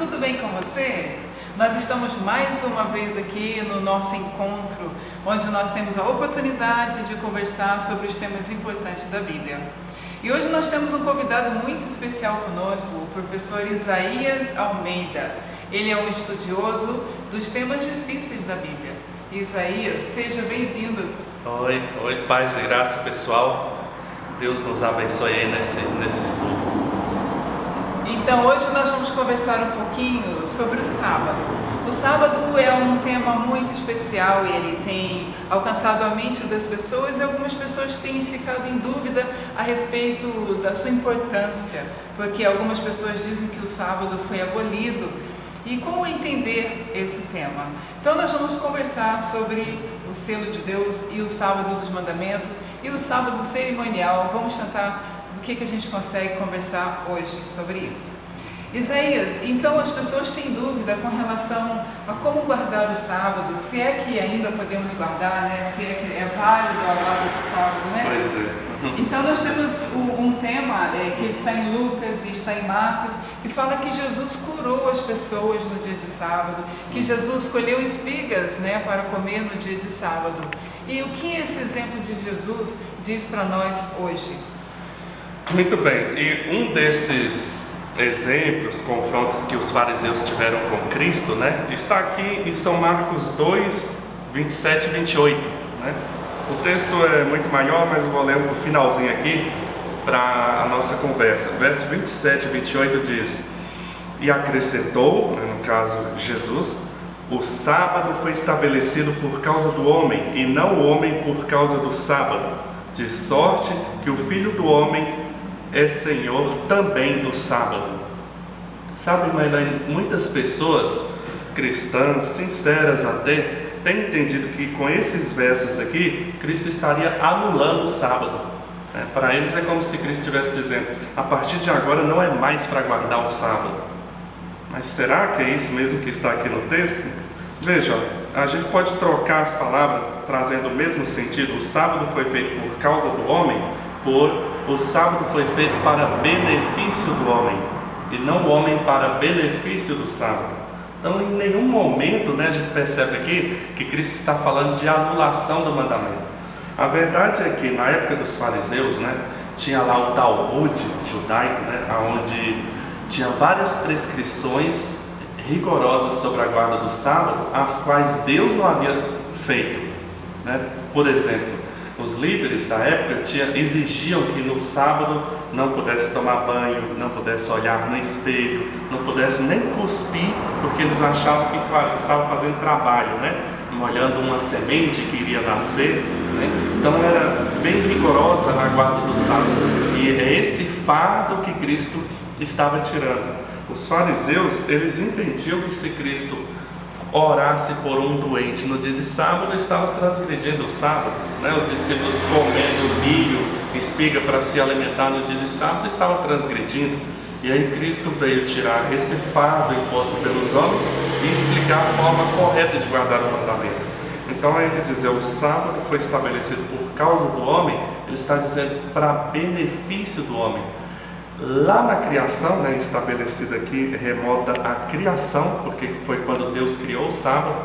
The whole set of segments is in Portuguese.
tudo bem com você? Nós estamos mais uma vez aqui no nosso encontro, onde nós temos a oportunidade de conversar sobre os temas importantes da Bíblia. E hoje nós temos um convidado muito especial conosco, o professor Isaías Almeida. Ele é um estudioso dos temas difíceis da Bíblia. Isaías, seja bem-vindo. Oi, paz e graça, pessoal. Deus nos abençoe aí nesse estudo. Então hoje nós vamos conversar um pouquinho sobre o sábado. O sábado é um tema muito especial e ele tem alcançado a mente das pessoas e algumas pessoas têm ficado em dúvida a respeito da sua importância, porque algumas pessoas dizem que o sábado foi abolido. E como entender esse tema? Então nós vamos conversar sobre o selo de Deus e o sábado dos mandamentos e o sábado cerimonial. Vamos tentar o que a gente consegue conversar hoje sobre isso. Isaías, então as pessoas têm dúvida com relação a como guardar o sábado, se é que ainda podemos guardar, né? Se é que é válido a guarda do sábado, né? Pois é. Então nós temos um tema que está em Lucas e está em Marcos, que fala que Jesus curou as pessoas no dia de sábado, que Jesus colheu espigas, né, para comer no dia de sábado. E o que esse exemplo de Jesus diz para nós hoje? Muito bem, e um desses exemplos, confrontos que os fariseus tiveram com Cristo, né, está aqui em São Marcos 2, 27 e 28, né? O texto é muito maior, mas eu vou ler um finalzinho aqui para a nossa conversa. Verso 27 e 28 diz: E acrescentou, no caso Jesus, o sábado foi estabelecido por causa do homem, e não o homem por causa do sábado, de sorte que o Filho do Homem é Senhor também do sábado. Sabe, Maylane, muitas pessoas cristãs, sinceras até, têm entendido que com esses versos aqui, Cristo estaria anulando o sábado. Para eles é como se Cristo estivesse dizendo: a partir de agora não é mais para guardar o sábado. Mas será que é isso mesmo que está aqui no texto? Veja, a gente pode trocar as palavras trazendo o mesmo sentido. O sábado foi feito por causa do homem, o sábado foi feito para benefício do homem, e não o homem para benefício do sábado. Então, em nenhum momento, né, a gente percebe aqui que Cristo está falando de anulação do mandamento. A verdade é que na época dos fariseus, né, tinha lá o Talmud judaico, né, onde tinha várias prescrições rigorosas sobre a guarda do sábado, as quais Deus não havia feito, né? Por exemplo, os líderes da época exigiam que no sábado não pudesse tomar banho, não pudesse olhar no espelho, não pudesse nem cuspir, porque eles achavam que estavam fazendo trabalho, né? Molhando uma semente que iria nascer, né? Então era bem rigorosa a guarda do sábado, e é esse fardo que Cristo estava tirando. Os fariseus, eles entendiam que se Cristo orasse por um doente no dia de sábado, estava transgredindo o sábado, né? Os discípulos comendo milho, espiga para se alimentar no dia de sábado, estavam transgredindo. E aí Cristo veio tirar esse fardo imposto pelos homens e explicar a forma correta de guardar o mandamento. Então, aí ele dizer o sábado foi estabelecido por causa do homem, ele está dizendo para benefício do homem. Lá na criação, né, estabelecida aqui, remota a criação, porque foi quando Deus criou o sábado,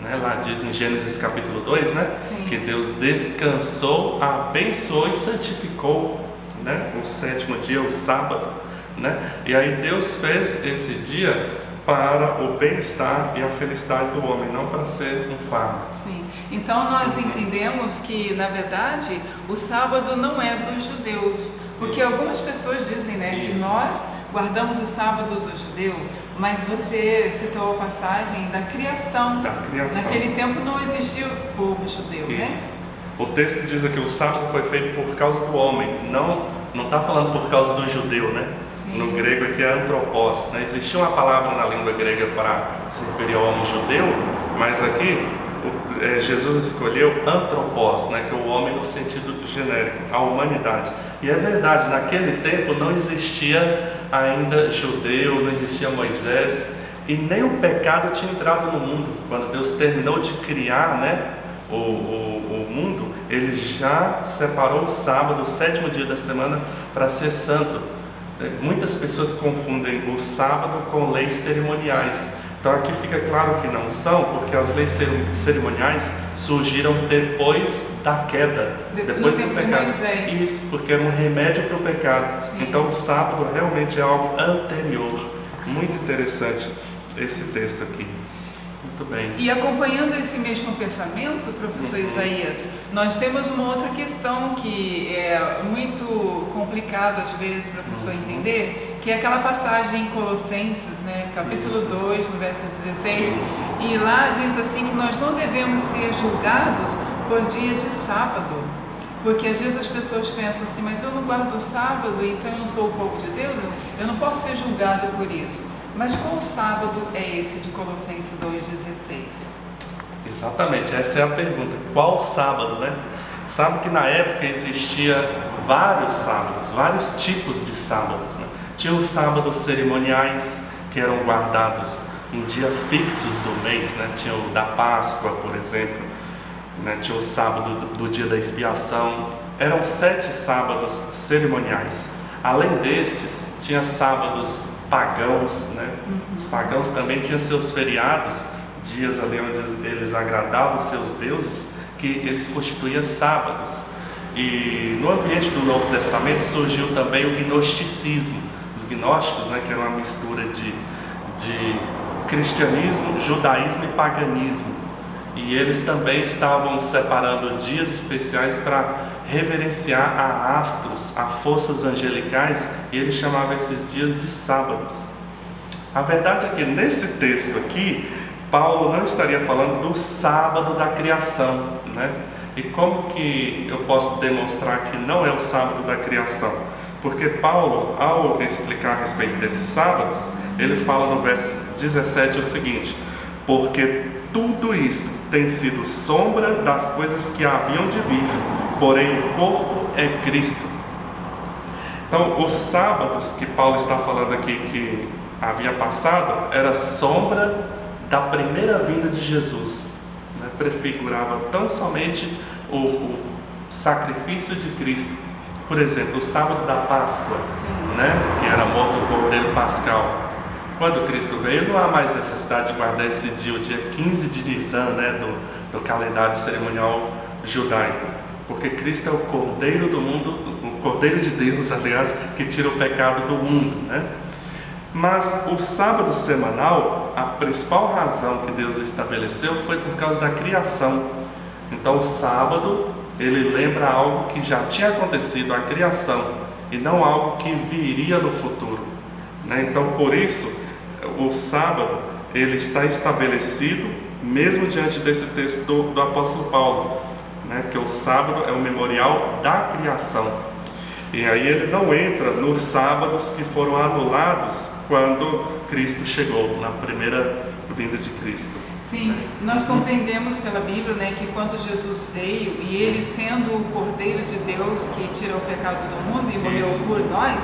né? Lá diz em Gênesis capítulo 2, né, que Deus descansou, abençoou e santificou, né, o sétimo dia, o sábado, né? E aí Deus fez esse dia para o bem-estar e a felicidade do homem, não para ser um fardo. Sim. Então nós entendemos que, na verdade, o sábado não é dos judeus, porque algumas pessoas dizem, né, que nós guardamos o sábado do judeu, mas você citou a passagem da criação. Naquele tempo não existia o povo judeu, né? O texto diz aqui: o sábado foi feito por causa do homem, não está falando por causa do judeu, né? Sim. No grego aqui é antropos, né? Existia uma palavra na língua grega para se referir ao homem judeu, mas aqui Jesus escolheu antropos, né, que é o homem no sentido genérico, a humanidade. E é verdade, naquele tempo não existia ainda judeu, não existia Moisés, e nem o pecado tinha entrado no mundo. Quando Deus terminou de criar, né, o mundo, Ele já separou o sábado, o sétimo dia da semana, para ser santo. Muitas pessoas confundem o sábado com leis cerimoniais. Então aqui fica claro que não são, porque as leis cerimoniais surgiram depois da queda, depois do pecado. Isso, porque era um remédio para o pecado. Sim. Então o sábado realmente é algo anterior. Muito interessante esse texto aqui. Muito bem. E acompanhando esse mesmo pensamento, professor Isaías, nós temos uma outra questão que é muito complicada às vezes para a pessoa entender, que é aquela passagem em Colossenses, né, capítulo 2, no verso 16, e lá diz assim que nós não devemos ser julgados por dia de sábado, porque às vezes as pessoas pensam assim, mas eu não guardo o sábado, então eu não sou o povo de Deus, eu não posso ser julgado por isso. Mas qual sábado é esse de Colossenses 2,16? Exatamente, essa é a pergunta. Qual sábado, né? Sabe que na época existia vários sábados, vários tipos de sábados, né? Tinha os sábados cerimoniais, que eram guardados em dias fixos do mês, né? Tinha o da Páscoa, por exemplo, né? Tinha o sábado do dia da expiação. Eram 7 sábados cerimoniais. Além destes, tinha sábados pagãos, né? Os pagãos também tinham seus feriados, dias ali onde eles agradavam seus deuses, que eles constituíam sábados. E no ambiente do Novo Testamento surgiu também o gnosticismo. Os gnósticos, né, que era uma mistura de cristianismo, judaísmo e paganismo. E eles também estavam separando dias especiais para reverenciar a astros, a forças angelicais, e eles chamavam esses dias de sábados. A verdade é que nesse texto aqui, Paulo não estaria falando do sábado da criação, né? E como que eu posso demonstrar que não é o sábado da criação? Porque Paulo, ao explicar a respeito desses sábados, ele fala no verso 17 o seguinte: porque tudo isto tem sido sombra das coisas que haviam de vir, porém o corpo é Cristo. Então, os sábados que Paulo está falando aqui que havia passado, era sombra da primeira vinda de Jesus, né? Prefigurava tão somente o sacrifício de Cristo. Por exemplo, o sábado da Páscoa, né? Que era morto o Cordeiro Pascal. Quando Cristo veio, não há mais necessidade de guardar esse dia, o dia 15 de Nisan, né? do calendário cerimonial judaico. Porque Cristo é o Cordeiro do mundo, o Cordeiro de Deus, aliás, que tira o pecado do mundo, né? Mas o sábado semanal, a principal razão que Deus estabeleceu foi por causa da criação. Então o sábado, ele lembra algo que já tinha acontecido, a criação, e não algo que viria no futuro, né? Então por isso, o sábado, ele está estabelecido mesmo diante desse texto do apóstolo Paulo, né? Que o sábado é o memorial da criação. E aí ele não entra nos sábados que foram anulados quando Cristo chegou, na primeira vinda de Cristo. Sim, nós compreendemos pela Bíblia, né, que quando Jesus veio, e ele sendo o Cordeiro de Deus que tira o pecado do mundo e morreu por nós,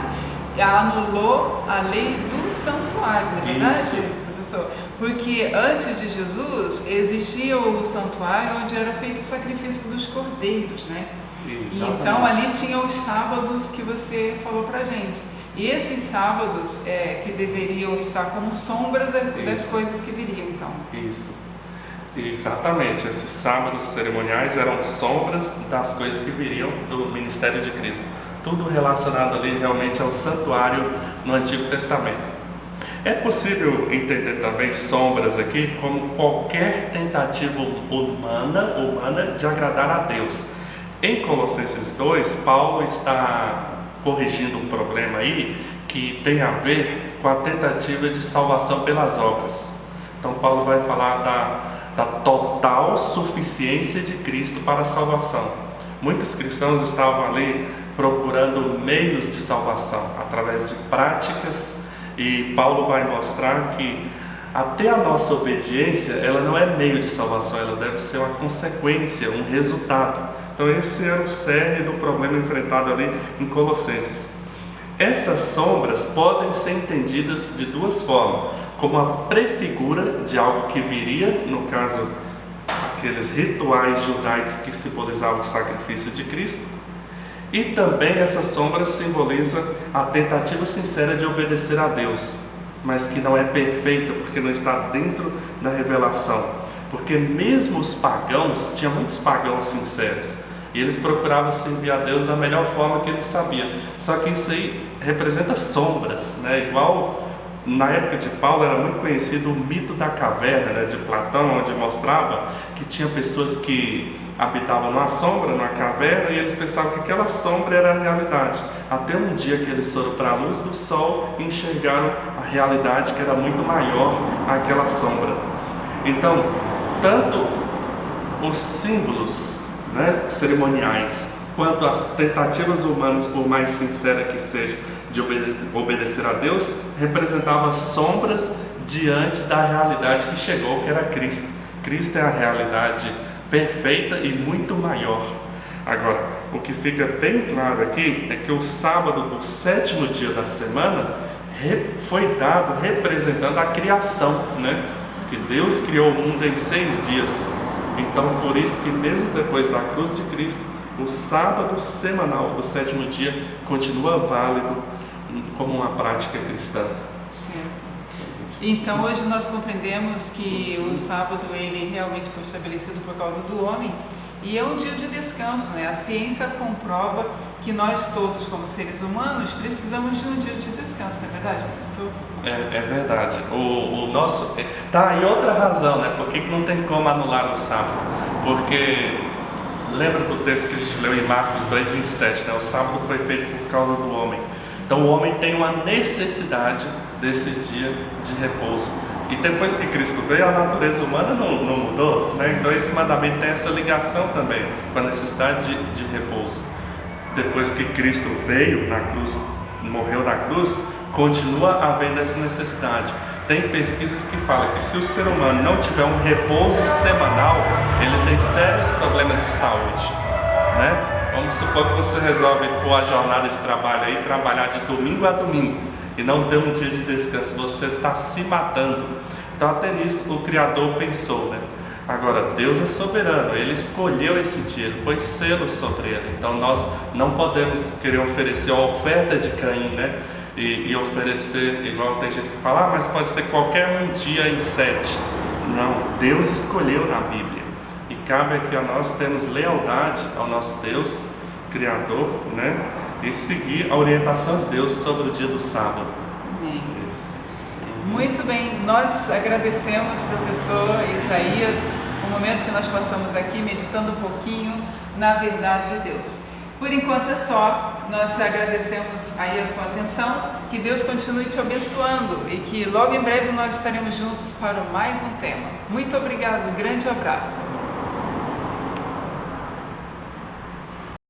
anulou a lei do santuário, não é verdade, professor? Porque antes de Jesus existia o santuário onde era feito o sacrifício dos cordeiros, né? Exatamente. Então ali tinha os sábados que você falou pra gente. E esses sábados que deveriam estar como sombra das coisas que viriam, então. Isso. Exatamente. Esses sábados cerimoniais eram sombras das coisas que viriam do ministério de Cristo. Tudo relacionado ali realmente ao santuário no Antigo Testamento. É possível entender também sombras aqui como qualquer tentativa humana de agradar a Deus. Em Colossenses 2, Paulo está corrigindo um problema aí que tem a ver com a tentativa de salvação pelas obras. Então Paulo vai falar da total suficiência de Cristo para a salvação. Muitos cristãos estavam ali procurando meios de salvação através de práticas, e Paulo vai mostrar que até a nossa obediência, ela não é meio de salvação, ela deve ser uma consequência, um resultado. Então esse era o cerne do problema enfrentado ali em Colossenses. Essas sombras podem ser entendidas de duas formas: como a prefigura de algo que viria, no caso, aqueles rituais judaicos que simbolizavam o sacrifício de Cristo, E também essa sombra simboliza a tentativa sincera de obedecer a Deus, mas que não é perfeita porque não está dentro da revelação. Porque mesmo os pagãos, tinha muitos pagãos sinceros, e eles procuravam servir a Deus da melhor forma que eles sabiam. Só que isso aí representa sombras, né? Igual na época de Paulo era muito conhecido o mito da caverna, né, de Platão, onde mostrava que tinha pessoas que habitavam numa sombra, numa caverna, e eles pensavam que aquela sombra era a realidade. Até um dia que eles foram para a luz do sol e enxergaram a realidade que era muito maior àquela sombra. Então, tanto os símbolos, né, cerimoniais, quanto as tentativas humanas, por mais sincera que seja, de obedecer a Deus, representavam sombras diante da realidade que chegou, que era Cristo. Cristo é a realidade perfeita e muito maior. Agora, o que fica bem claro aqui é que o sábado do 7º dia da semana foi dado representando a criação, né? Que Deus criou o mundo em 6 dias. Então, por isso que mesmo depois da cruz de Cristo, o sábado semanal do 7º dia continua válido como uma prática cristã. Certo. Então hoje nós compreendemos que o sábado ele realmente foi estabelecido por causa do homem e é um dia de descanso, né? A ciência comprova que nós todos como seres humanos precisamos de um dia de descanso, não é verdade, professor? É verdade. O nosso tá aí outra razão, né? Por que não tem como anular o sábado? Porque lembra do texto que a gente leu em Marcos 2:27, né? O sábado foi feito por causa do homem. Então o homem tem uma necessidade desse dia de repouso. E depois que Cristo veio, a natureza humana não mudou, né? Então esse mandamento tem essa ligação também com a necessidade de repouso. Depois que Cristo veio na cruz, morreu na cruz, continua havendo essa necessidade. Tem pesquisas que falam que se o ser humano não tiver um repouso semanal, ele tem sérios problemas de saúde, né? Vamos supor que você resolve pôr a jornada de trabalho aí, trabalhar de domingo a domingo e não ter um dia de descanso, você está se matando. Então até nisso o Criador pensou, né? Agora, Deus é soberano, Ele escolheu esse dia, Ele pôs selo sobre ele. Então nós não podemos querer oferecer a oferta de Caim, né? E oferecer, igual tem gente que fala, mas pode ser qualquer um dia em 7. Não, Deus escolheu na Bíblia. E cabe aqui a nós termos lealdade ao nosso Deus, Criador, né? E seguir a orientação de Deus sobre o dia do sábado. Amém. Isso. Muito bem, nós agradecemos, professor Isaías, o momento que nós passamos aqui meditando um pouquinho na verdade de Deus. Por enquanto é só, nós agradecemos aí a sua atenção, que Deus continue te abençoando e que logo em breve nós estaremos juntos para mais um tema. Muito obrigado, um grande abraço.